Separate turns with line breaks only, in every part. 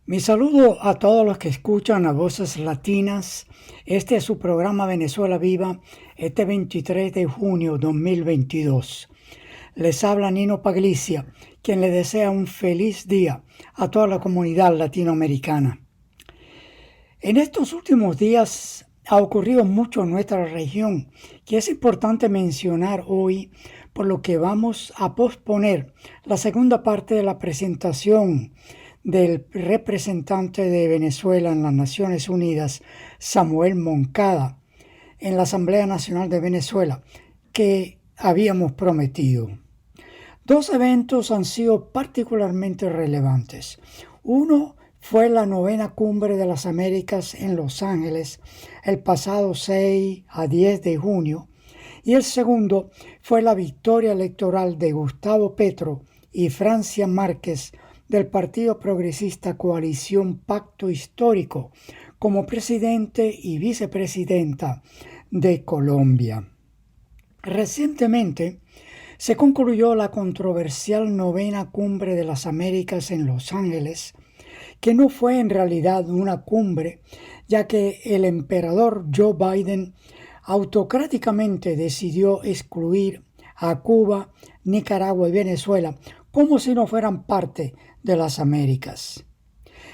Mi saludo a todos los que escuchan a Voces Latinas. Este es su programa Venezuela Viva, este 23 de junio 2022. Les habla Nino Paglicia, quien le desea un feliz día a toda la comunidad latinoamericana. En estos últimos días ha ocurrido mucho en nuestra región, que es importante mencionar hoy, por lo que vamos a posponer la segunda parte de la presentación del representante de Venezuela en las Naciones Unidas, Samuel Moncada, en la Asamblea Nacional de Venezuela, que habíamos prometido. Dos eventos han sido particularmente relevantes. Uno fue la 9ª Cumbre de las Américas en Los Ángeles el pasado 6 a 10 de junio, y el segundo fue la victoria electoral de Gustavo Petro y Francia Márquez del Partido Progresista Coalición Pacto Histórico como presidente y vicepresidenta de Colombia. Recientemente se concluyó la controversial 9ª Cumbre de las Américas en Los Ángeles, que no fue en realidad una cumbre, ya que el emperador Joe Biden autocráticamente decidió excluir a Cuba, Nicaragua y Venezuela como si no fueran parte de las Américas.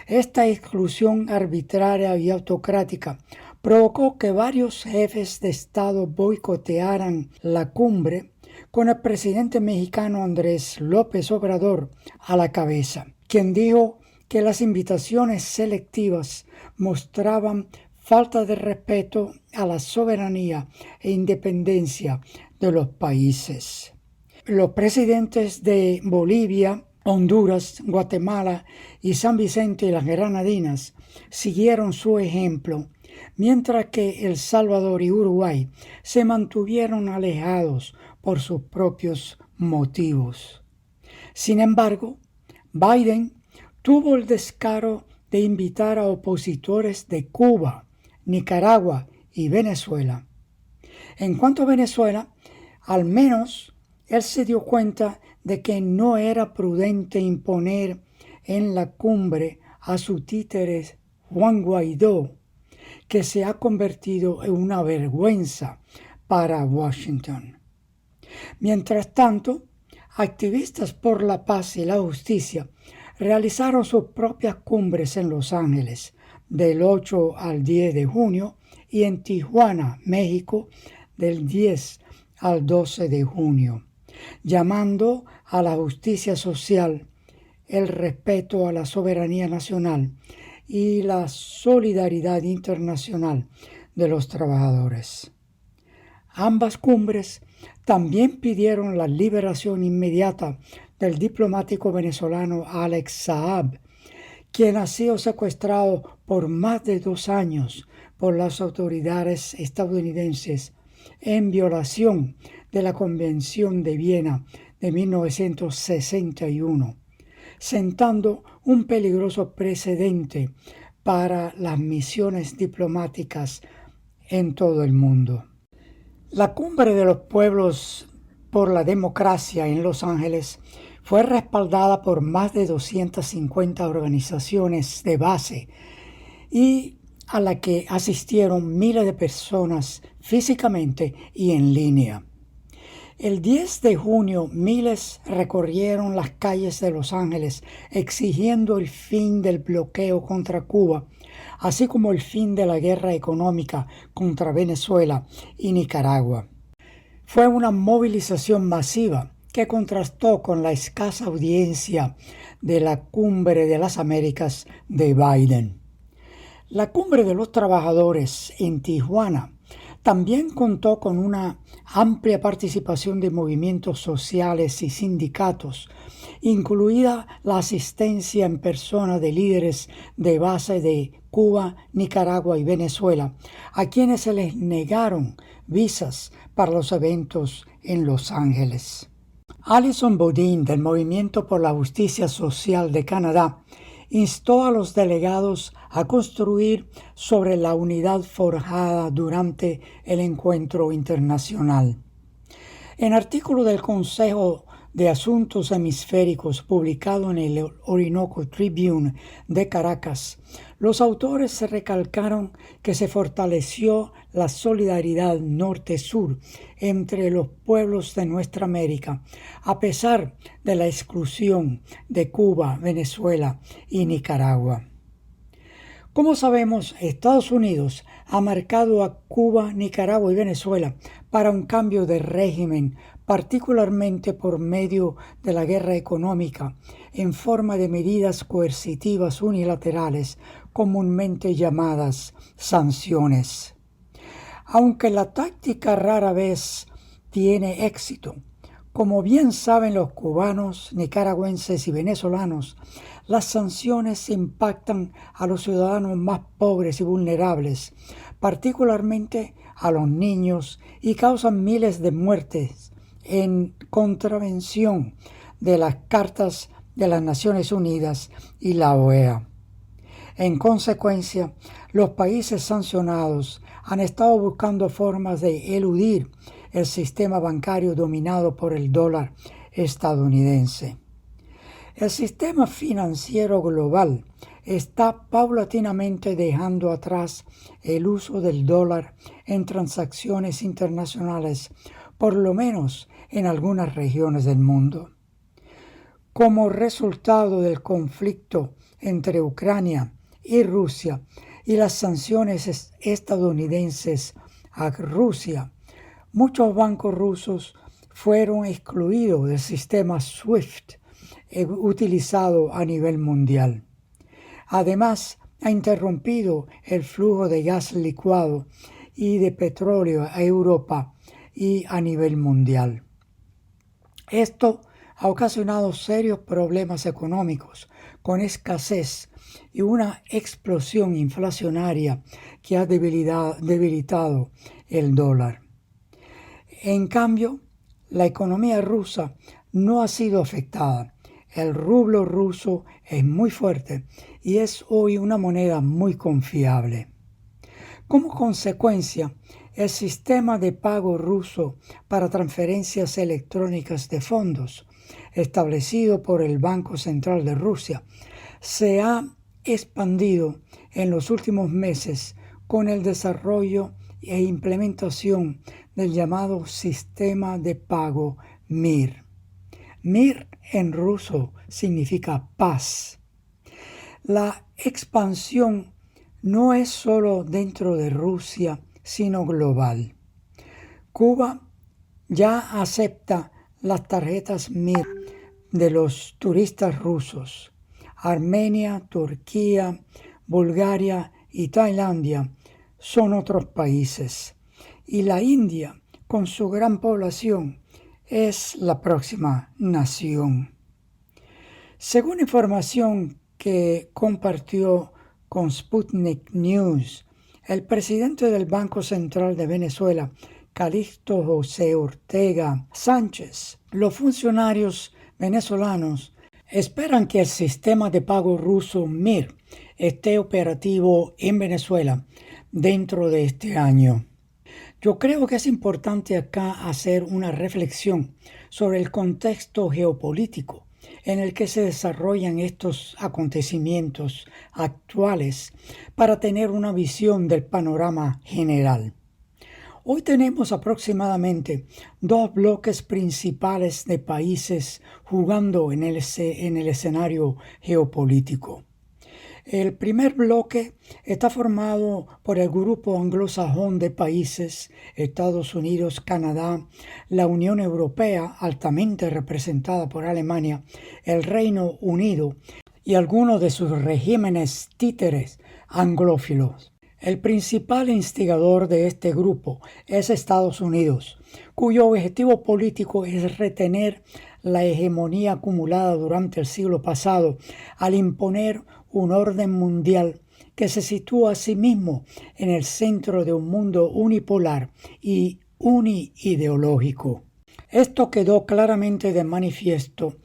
Esta exclusión arbitraria y autocrática provocó que varios jefes de Estado boicotearan la cumbre, con el presidente mexicano Andrés López Obrador a la cabeza, quien dijo que las invitaciones selectivas mostraban falta de respeto a la soberanía e independencia de los países. Los presidentes de Bolivia, Honduras, Guatemala y San Vicente y las Granadinas siguieron su ejemplo, mientras que El Salvador y Uruguay se mantuvieron alejados por sus propios motivos. Sin embargo, Biden tuvo el descaro de invitar a opositores de Cuba, Nicaragua y Venezuela. En cuanto a Venezuela, al menos él se dio cuenta de que no era prudente imponer en la cumbre a su títere Juan Guaidó, que se ha convertido en una vergüenza para Washington. Mientras tanto, activistas por la paz y la justicia realizaron sus propias cumbres en Los Ángeles del 8 al 10 de junio y en Tijuana, México, del 10 al 12 de junio, llamando a la justicia social, el respeto a la soberanía nacional y la solidaridad internacional de los trabajadores. Ambas cumbres también pidieron la liberación inmediata del diplomático venezolano Alex Saab, quien ha sido secuestrado por más de 2 años por las autoridades estadounidenses en violación de la Convención de Viena de 1961, sentando un peligroso precedente para las misiones diplomáticas en todo el mundo. La Cumbre de los Pueblos por la Democracia en Los Ángeles fue respaldada por más de 250 organizaciones de base y a la que asistieron miles de personas físicamente y en línea. El 10 de junio, miles recorrieron las calles de Los Ángeles exigiendo el fin del bloqueo contra Cuba, así como el fin de la guerra económica contra Venezuela y Nicaragua. Fue una movilización masiva que contrastó con la escasa audiencia de la Cumbre de las Américas de Biden. La Cumbre de los Trabajadores en Tijuana también contó con una amplia participación de movimientos sociales y sindicatos, incluida la asistencia en persona de líderes de base de Cuba, Nicaragua y Venezuela, a quienes se les negaron visas para los eventos en Los Ángeles. Alison Bodin, del Movimiento por la Justicia Social de Canadá, instó a los delegados a construir sobre la unidad forjada durante el encuentro internacional. En artículo del Consejo de Asuntos Hemisféricos, publicado en el Orinoco Tribune de Caracas, los autores recalcaron que se fortaleció la solidaridad norte-sur entre los pueblos de nuestra América, a pesar de la exclusión de Cuba, Venezuela y Nicaragua. Como sabemos, Estados Unidos ha marcado a Cuba, Nicaragua y Venezuela para un cambio de régimen, particularmente por medio de la guerra económica, en forma de medidas coercitivas unilaterales, comúnmente llamadas sanciones. Aunque la táctica rara vez tiene éxito, como bien saben los cubanos, nicaragüenses y venezolanos, las sanciones impactan a los ciudadanos más pobres y vulnerables, particularmente a los niños, y causan miles de muertes en contravención de las cartas de las Naciones Unidas y la OEA. En consecuencia, los países sancionados han estado buscando formas de eludir el sistema bancario dominado por el dólar estadounidense. El sistema financiero global está paulatinamente dejando atrás el uso del dólar en transacciones internacionales, por lo menos en algunas regiones del mundo. Como resultado del conflicto entre Ucrania y Rusia y las sanciones estadounidenses a Rusia, muchos bancos rusos fueron excluidos del sistema SWIFT utilizado a nivel mundial. Además, ha interrumpido el flujo de gas licuado y de petróleo a Europa y a nivel mundial. Esto ha ocasionado serios problemas económicos, con escasez y una explosión inflacionaria que ha debilitado el dólar. En cambio, la economía rusa no ha sido afectada. El rublo ruso es muy fuerte y es hoy una moneda muy confiable. Como consecuencia, el sistema de pago ruso para transferencias electrónicas de fondos, establecido por el Banco Central de Rusia, se ha expandido en los últimos meses con el desarrollo e implementación del llamado sistema de pago MIR. MIR en ruso significa paz. La expansión no es solo dentro de Rusia, sino global. Cuba ya acepta las tarjetas MIR de los turistas rusos. Armenia, Turquía, Bulgaria y Tailandia son otros países. Y la India, con su gran población, es la próxima nación. Según información que compartió con Sputnik News, el presidente del Banco Central de Venezuela, Calixto José Ortega Sánchez, los funcionarios venezolanos esperan que el sistema de pago ruso MIR esté operativo en Venezuela dentro de este año. Yo creo que es importante acá hacer una reflexión sobre el contexto geopolítico en el que se desarrollan estos acontecimientos actuales para tener una visión del panorama general. Hoy tenemos aproximadamente 2 bloques principales de países jugando en el escenario geopolítico. El primer bloque está formado por el grupo anglosajón de países, Estados Unidos, Canadá, la Unión Europea, altamente representada por Alemania, el Reino Unido y algunos de sus regímenes títeres anglófilos. El principal instigador de este grupo es Estados Unidos, cuyo objetivo político es retener la hegemonía acumulada durante el siglo pasado al imponer un orden mundial que se sitúa a sí mismo en el centro de un mundo unipolar y uniideológico. Esto quedó claramente de manifiesto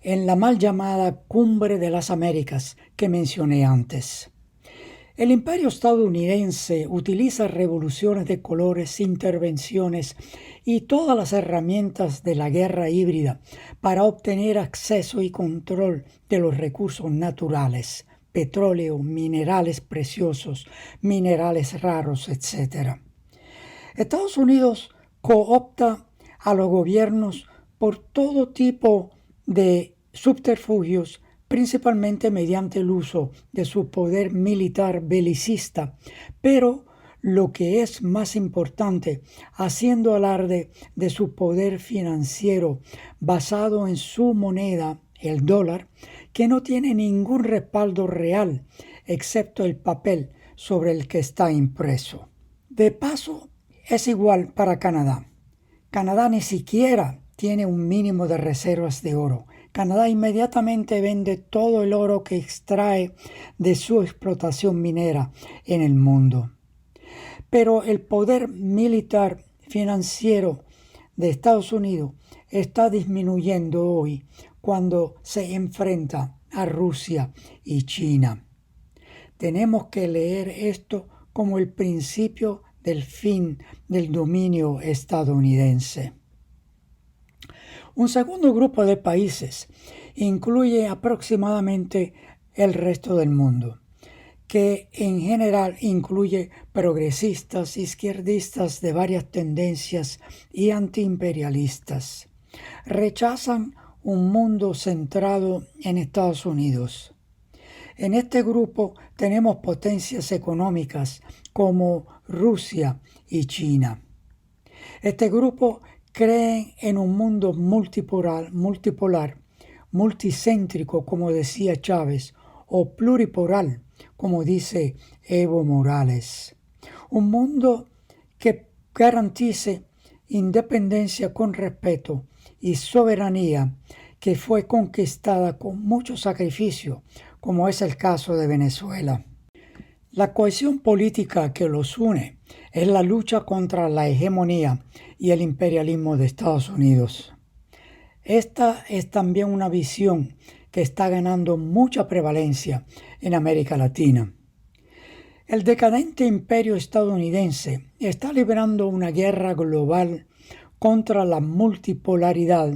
en la mal llamada Cumbre de las Américas que mencioné antes. El imperio estadounidense utiliza revoluciones de colores, intervenciones y todas las herramientas de la guerra híbrida para obtener acceso y control de los recursos naturales, petróleo, minerales preciosos, minerales raros, etc. Estados Unidos coopta a los gobiernos por todo tipo de subterfugios, principalmente mediante el uso de su poder militar belicista, pero lo que es más importante, haciendo alarde de su poder financiero basado en su moneda, el dólar, que no tiene ningún respaldo real, excepto el papel sobre el que está impreso. De paso, es igual para Canadá. Canadá ni siquiera tiene un mínimo de reservas de oro. Canadá inmediatamente vende todo el oro que extrae de su explotación minera en el mundo. Pero el poder militar financiero de Estados Unidos está disminuyendo hoy cuando se enfrenta a Rusia y China. Tenemos que leer esto como el principio del fin del dominio estadounidense. Un segundo grupo de países incluye aproximadamente el resto del mundo, que en general incluye progresistas, izquierdistas de varias tendencias y antiimperialistas. Rechazan un mundo centrado en Estados Unidos. En este grupo tenemos potencias económicas como Rusia y China. Este grupo cree en un mundo multipolar, multicéntrico, como decía Chávez, o pluripolar, como dice Evo Morales. Un mundo que garantice independencia con respeto y soberanía que fue conquistada con mucho sacrificio, como es el caso de Venezuela. La cohesión política que los une es la lucha contra la hegemonía y el imperialismo de Estados Unidos. Esta es también una visión que está ganando mucha prevalencia en América Latina. El decadente imperio estadounidense está librando una guerra global contra la multipolaridad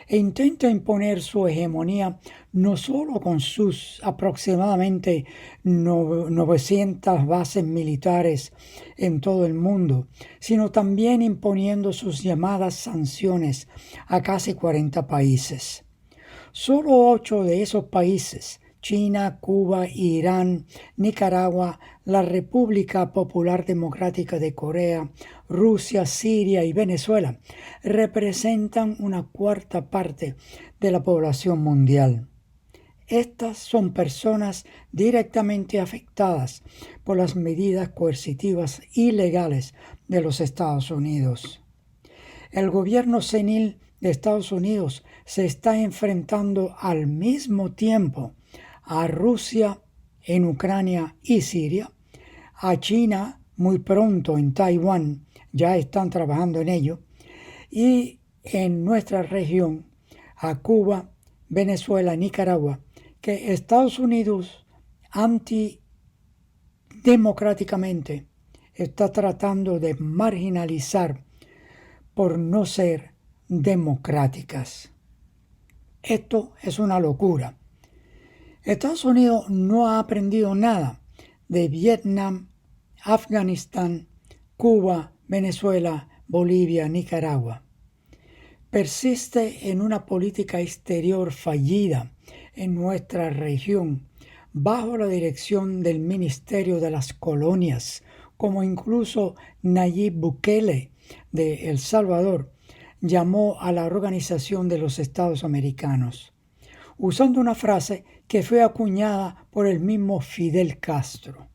e intenta imponer su hegemonía no solo con sus aproximadamente 900 bases militares en todo el mundo, sino también imponiendo sus llamadas sanciones a casi 40 países. Solo 8 de esos países, China, Cuba, Irán, Nicaragua, la República Popular Democrática de Corea, Rusia, Siria y Venezuela, representan una cuarta parte de la población mundial. Estas son personas directamente afectadas por las medidas coercitivas ilegales de los Estados Unidos. El gobierno senil de Estados Unidos se está enfrentando al mismo tiempo a Rusia en Ucrania y Siria, a China muy pronto en Taiwán, ya están trabajando en ello, y en nuestra región a Cuba, Venezuela, Nicaragua, que Estados Unidos antidemocráticamente está tratando de marginalizar por no ser democráticas. Esto es una locura. Estados Unidos no ha aprendido nada de Vietnam, Afganistán, Cuba, Venezuela, Bolivia, Nicaragua. Persiste en una política exterior fallida en nuestra región, bajo la dirección del Ministerio de las Colonias, como incluso Nayib Bukele de El Salvador llamó a la Organización de los Estados Americanos, usando una frase que fue acuñada por el mismo Fidel Castro.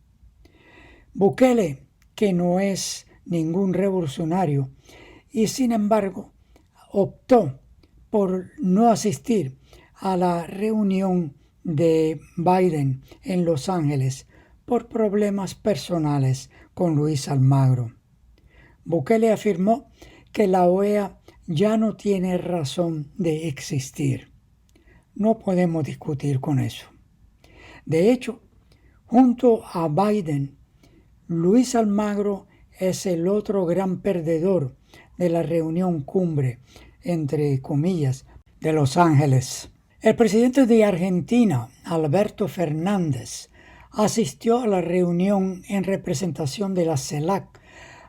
Bukele, que no es ningún revolucionario, y sin embargo optó por no asistir a la reunión de Biden en Los Ángeles por problemas personales con Luis Almagro. Bukele afirmó que la OEA ya no tiene razón de existir. No podemos discutir con eso. De hecho, Junto a Biden, Luis Almagro es el otro gran perdedor de la reunión cumbre, entre comillas, de Los Ángeles. El presidente de Argentina, Alberto Fernández, asistió a la reunión en representación de la CELAC,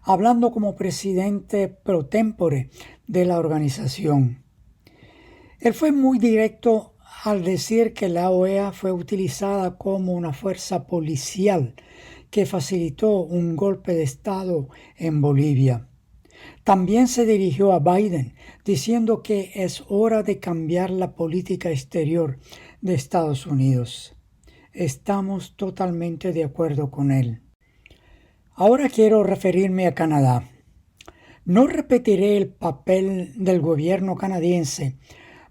hablando como presidente pro tempore de la organización. Él fue muy directo al decir que la OEA fue utilizada como una fuerza policial que facilitó un golpe de Estado en Bolivia. También se dirigió a Biden diciendo que es hora de cambiar la política exterior de Estados Unidos. Estamos totalmente de acuerdo con él. Ahora quiero referirme a Canadá. No repetiré el papel del gobierno canadiense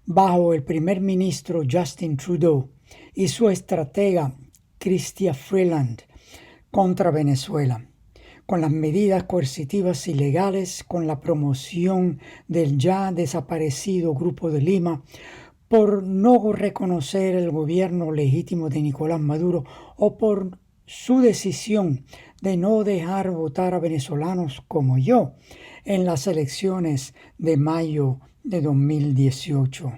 bajo el primer ministro Justin Trudeau y su estratega Chrystia Freeland contra Venezuela, con las medidas coercitivas ilegales, con la promoción del ya desaparecido Grupo de Lima, por no reconocer el gobierno legítimo de Nicolás Maduro o por su decisión de no dejar votar a venezolanos como yo en las elecciones de mayo de 2018.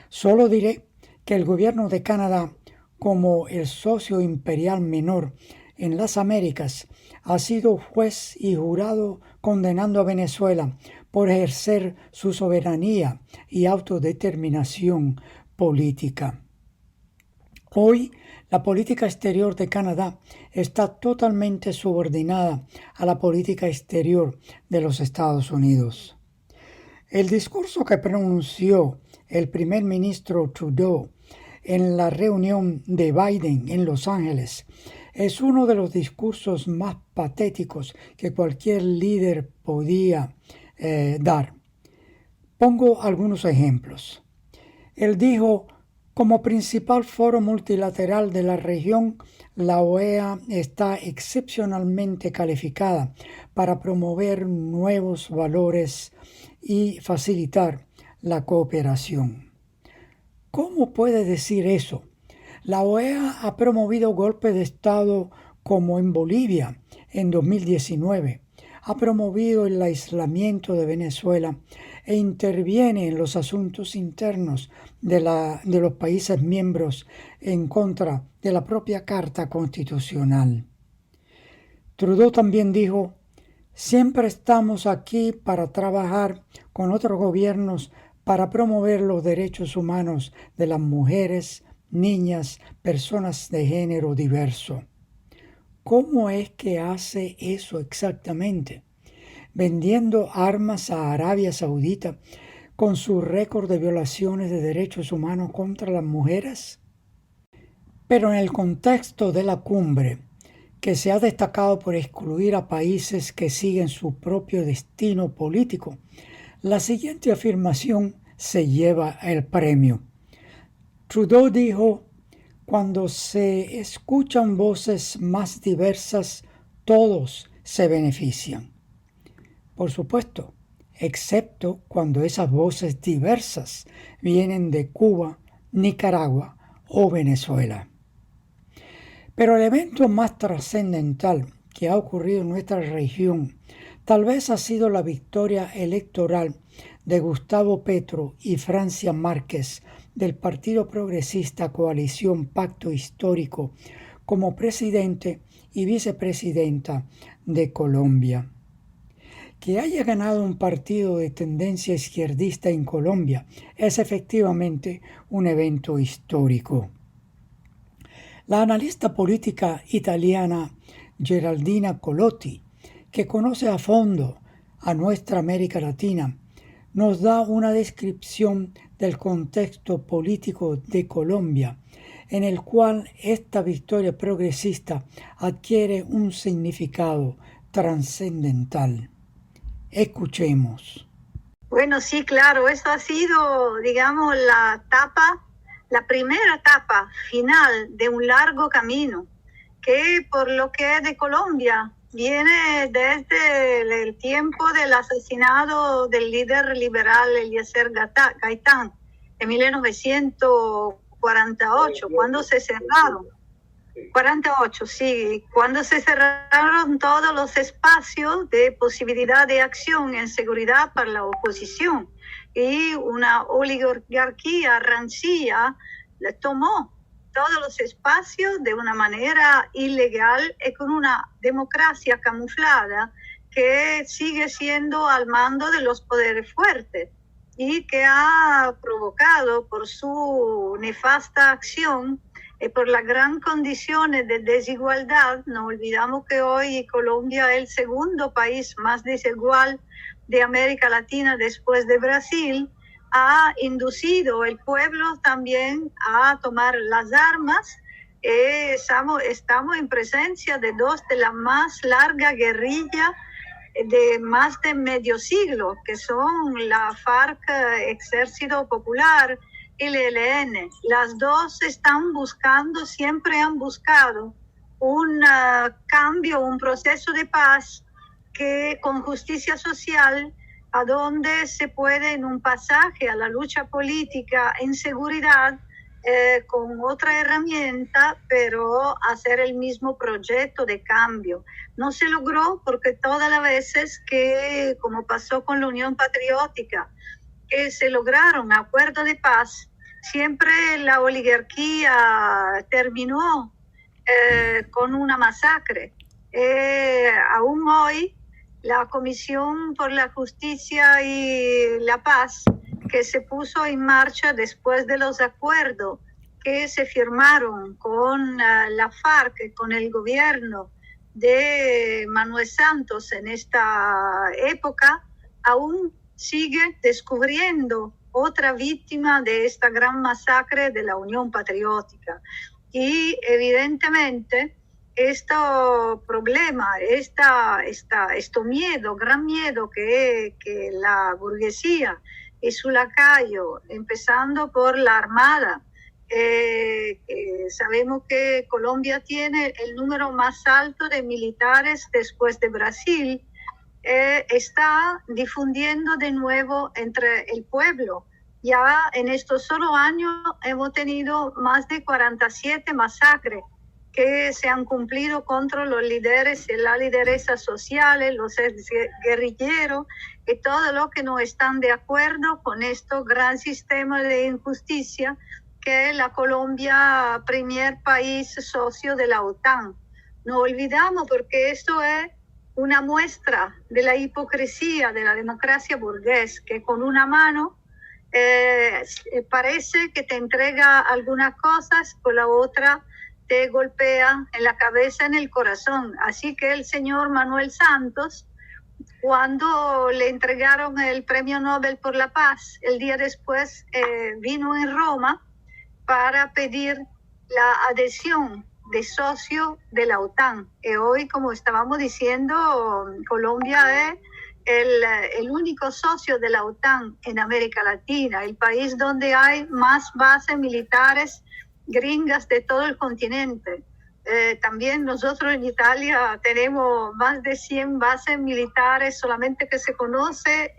Solo diré que el gobierno de Canadá, como el socio imperial menor en las Américas, ha sido juez y jurado condenando a Venezuela por ejercer su soberanía y autodeterminación política. Hoy, la política exterior de Canadá está totalmente subordinada a la política exterior de los Estados Unidos. El discurso que pronunció el primer ministro Trudeau en la reunión de Biden en Los Ángeles es uno de los discursos más patéticos que cualquier líder podía dar. Pongo algunos ejemplos. Él dijo: como principal foro multilateral de la región, la OEA está excepcionalmente calificada para promover nuevos valores y facilitar la cooperación. ¿Cómo puede decir eso? La OEA ha promovido golpes de Estado como en Bolivia en 2019, ha promovido el aislamiento de Venezuela e interviene en los asuntos internos de los países miembros en contra de la propia Carta Constitucional. Trudeau también dijo: siempre estamos aquí para trabajar con otros gobiernos para promover los derechos humanos de las mujeres, niñas, personas de género diverso. ¿Cómo es que hace eso exactamente? Vendiendo armas a Arabia Saudita con su récord de violaciones de derechos humanos contra las mujeres. Pero en el contexto de la cumbre, que se ha destacado por excluir a países que siguen su propio destino político, la siguiente afirmación se lleva el premio. Trudeau dijo: cuando se escuchan voces más diversas, todos se benefician. Por supuesto, excepto cuando esas voces diversas vienen de Cuba, Nicaragua o Venezuela. Pero el evento más trascendental que ha ocurrido en nuestra región tal vez ha sido la victoria electoral de Gustavo Petro y Francia Márquez del Partido Progresista Coalición Pacto Histórico como presidente y vicepresidenta de Colombia. Que haya ganado un partido de tendencia izquierdista en Colombia es efectivamente un evento histórico. La analista política italiana Geraldina Colotti, que conoce a fondo a nuestra América Latina, nos da una descripción del contexto político de Colombia, en el cual esta victoria progresista adquiere un significado trascendental. Escuchemos.
Bueno, sí, claro, eso ha sido, digamos, la primera etapa final de un largo camino, que por lo que es de Colombia, viene desde el tiempo del asesinato del líder liberal Eliezer Gaitán, en 1948, cuando se cerraron 48, sí, cuando se cerraron todos los espacios de posibilidad de acción en seguridad para la oposición y una oligarquía rancia le tomó todos los espacios de una manera ilegal y con una democracia camuflada que sigue siendo al mando de los poderes fuertes y que ha provocado por su nefasta acción y por las grandes condiciones de desigualdad. No olvidamos que hoy Colombia es el segundo país más desigual de América Latina después de Brasil. Ha inducido el pueblo también a tomar las armas. Estamos en presencia de dos de las más largas guerrillas de más de medio siglo, que son la FARC, Ejército Popular, y el ELN. Las dos están buscando, siempre han buscado un cambio, un proceso de paz que con justicia social, a donde se puede en un pasaje a la lucha política en seguridad, con otra herramienta, pero hacer el mismo proyecto de cambio. No se logró porque todas las veces que, como pasó con la Unión Patriótica, que se lograron acuerdos de paz, siempre la oligarquía terminó con una masacre. Aún hoy, la Comisión por la Justicia y la Paz, que se puso en marcha después de los acuerdos que se firmaron con la FARC, con el gobierno de Manuel Santos en esta época, aún sigue descubriendo otra víctima de esta gran masacre de la Unión Patriótica. Y evidentemente este problema, este miedo, gran miedo que la burguesía y su lacayo, empezando por la Armada, sabemos que Colombia tiene el número más alto de militares después de Brasil, está difundiendo de nuevo entre el pueblo. Ya en estos solo años hemos tenido más de 47 masacres que se han cumplido contra los líderes y las lideresas sociales, los guerrilleros y todos los que no están de acuerdo con este gran sistema de injusticia que es la Colombia, primer país socio de la OTAN. No olvidamos, porque esto es una muestra de la hipocresía de la democracia burgués, que con una mano parece que te entrega algunas cosas, con la otra te golpea en la cabeza, en el corazón. Así que el señor Manuel Santos, cuando le entregaron el Premio Nobel por la Paz, el día después vino en Roma para pedir la adhesión de socio de la OTAN. Y hoy, como estábamos diciendo, Colombia es el único socio de la OTAN en América Latina, el país donde hay más bases militares gringas de todo el continente. También nosotros en Italia tenemos más de 100 bases militares solamente que se conoce,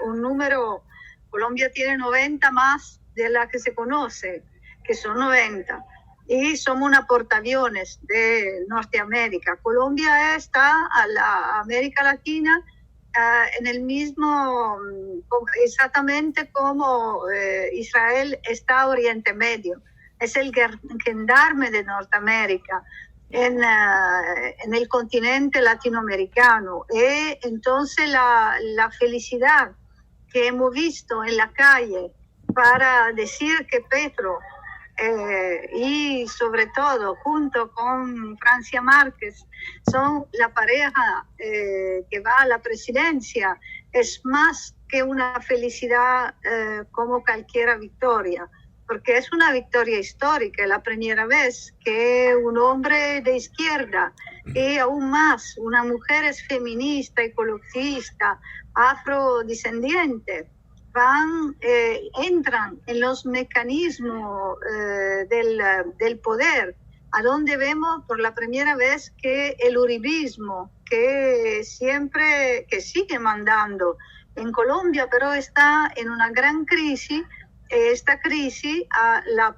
un número, Colombia tiene 90 más de las que se conoce, que son 90, y somos una portaaviones de Norteamérica. Colombia está a la América Latina en el mismo, exactamente como Israel está a Oriente Medio. Es el gendarme de Norteamérica en el continente latinoamericano. Y entonces la felicidad que hemos visto en la calle para decir que Petro y sobre todo junto con Francia Márquez son la pareja que va a la presidencia, es más que una felicidad como cualquier victoria, porque es una victoria histórica, la primera vez que un hombre de izquierda y aún más una mujer es feminista, ecologista, afrodescendiente, entran en los mecanismos del poder, a donde vemos por la primera vez que el uribismo, que sigue mandando en Colombia, pero está en una gran crisis. Esta crisis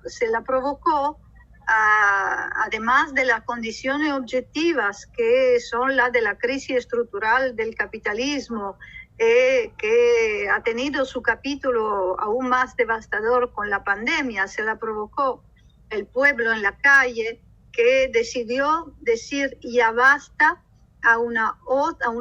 se la provocó además de las condiciones objetivas que son las de la crisis estructural del capitalismo, que ha tenido su capítulo aún más devastador con la pandemia, se la provocó el pueblo en la calle, que decidió decir ya basta a un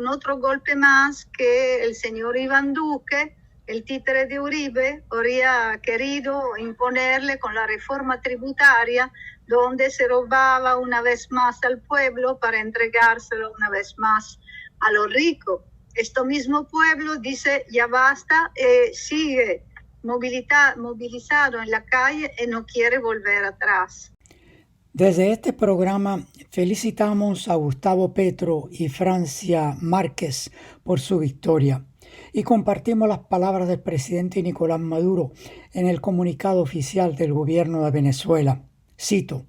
otro golpe más que el señor Iván Duque, el títere de Uribe, habría querido imponerle con la reforma tributaria, donde se robaba una vez más al pueblo para entregárselo una vez más a los ricos. Este mismo pueblo dice ya basta, sigue movilizado en la calle y no quiere volver atrás.
Desde este programa felicitamos a Gustavo Petro y Francia Márquez por su victoria y compartimos las palabras del presidente Nicolás Maduro en el comunicado oficial del gobierno de Venezuela. Cito: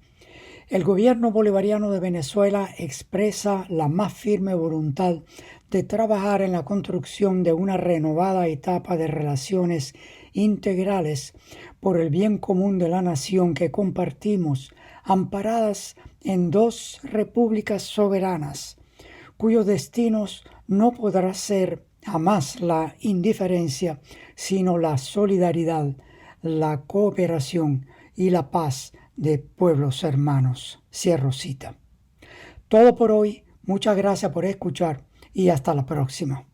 el gobierno bolivariano de Venezuela expresa la más firme voluntad de trabajar en la construcción de una renovada etapa de relaciones integrales por el bien común de la nación que compartimos, amparadas en dos repúblicas soberanas, cuyos destinos no podrá ser jamás la indiferencia, sino la solidaridad, la cooperación y la paz de pueblos hermanos. Cierro cita. Todo por hoy. Muchas gracias por escuchar y hasta la próxima.